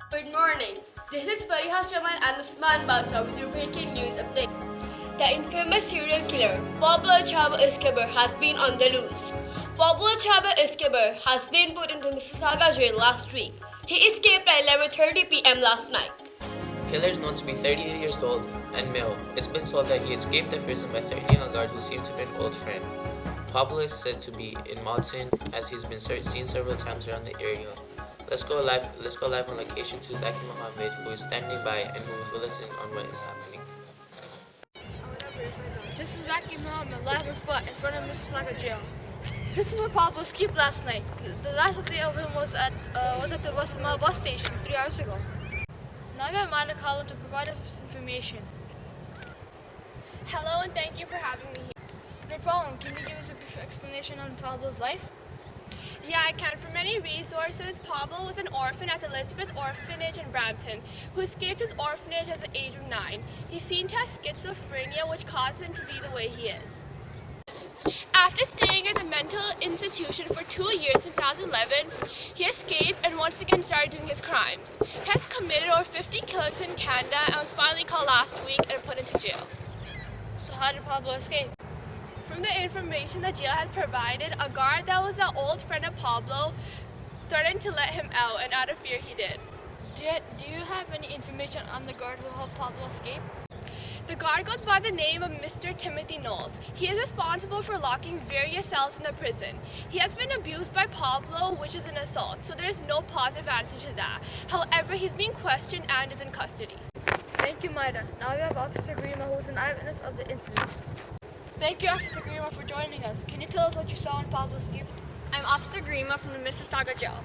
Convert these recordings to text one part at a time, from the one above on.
Good morning. This is Fariha Chaman and Usman Basra with your breaking news update. The infamous serial killer Pablo Chavo Escobar has been on the loose. Pablo Chavo Escobar has been put into Mississauga jail last week. He escaped at 11:30 p.m. last night. Killer is known to be 38 years old and male. It's been told that he escaped the prison by threatening a guard who seemed to be an old friend. Pablo is said to be in Malton as he's been seen several times around the area. Let's go live on location to Zaki Mohammed, who is standing by and who is listening on what is happening. This is Zaki Mohammed live on spot in front of Mississauga jail. This is where Pablo escaped last night. The last update of him was at the Wasamala bus station 3 hours ago. Now we have Amanda Collin to provide us information. Hello and thank you for having me here. No problem. Can you give us a brief explanation on Pablo's life? Yeah, I can. For many resources, Pablo was an orphan at the Elizabeth Orphanage in Brampton, who escaped his orphanage at the age of 9. He seemed to have schizophrenia, which caused him to be the way he is. After staying at the mental institution for 2 years in 2011, he escaped and once again started doing his crimes. He has committed over 50 killings in Canada and was finally caught last week and put into jail. So how did Pablo escape? From the information the jail had provided, a guard that was an old friend of Pablo threatened to let him out, and out of fear he did. Do you have any information on the guard who helped Pablo escape? The guard goes by the name of Mr. Timothy Knowles. He is responsible for locking various cells in the prison. He has been abused by Pablo, which is an assault, so there is no positive answer to that. However, he's being questioned and is in custody. Thank you, Maida. Now we have Officer Grima, who is an eyewitness of the incident. Thank you, Officer Grima, for joining us. Can you tell us what you saw when Pablo escaped? I'm Officer Grima from the Mississauga jail.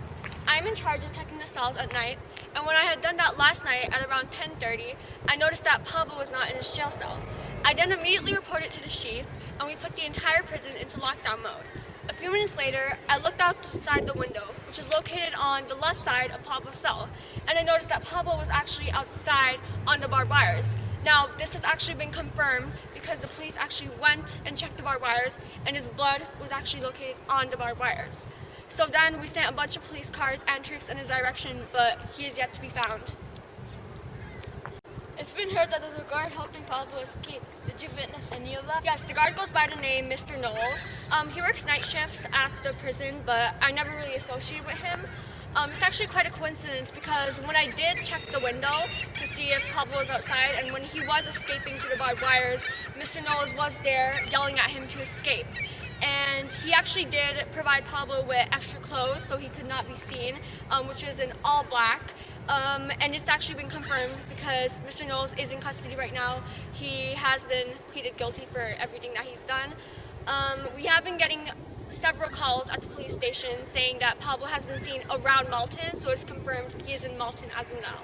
I'm in charge of checking the cells at night, and when I had done that last night at around 10:30, I noticed that Pablo was not in his jail cell. I then immediately reported to the chief, and we put the entire prison into lockdown mode. A few minutes later, I looked outside the window, which is located on the left side of Pablo's cell, and I noticed that Pablo was actually outside on the barbed wires. Now, this has actually been confirmed because the police actually went and checked the barbed wires, and his blood was actually located on the barbed wires. So then we sent a bunch of police cars and troops in his direction, but he is yet to be found. It's been heard that there's a guard helping Pablo escape. Did you witness any of that? Yes, the guard goes by the name Mr. Knowles. He works night shifts at the prison, but I never really associated with him. It's actually quite a coincidence because when I did check the window to see if Pablo was outside, and when he was escaping through the barbed wires, Mr. Knowles was there yelling at him to escape. And he actually did provide Pablo with extra clothes so he could not be seen, which was in all black. And it's actually been confirmed because Mr. Knowles is in custody right now. He has been pleaded guilty for everything that he's done. We have been getting several calls at the police station saying that Pablo has been seen around Malton, so it's confirmed he is in Malton as of now.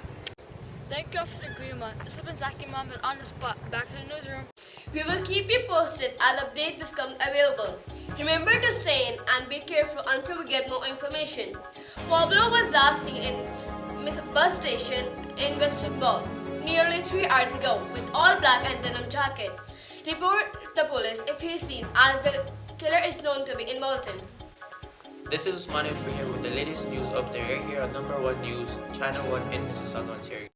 Thank you, Officer Grima. This has been Zaki Mohammed on the spot. Back to the newsroom. We will keep you posted as update becomes available. Remember to stay in and be careful until we get more information. Pablo was last seen in bus station in Western Mall nearly 3 hours ago with all black and denim jacket. Report the police if he is seen, as the killer is known to be in Malton. This is Usman here with the latest news update right here on number 1 News, Channel 1 in Mississauga, Ontario.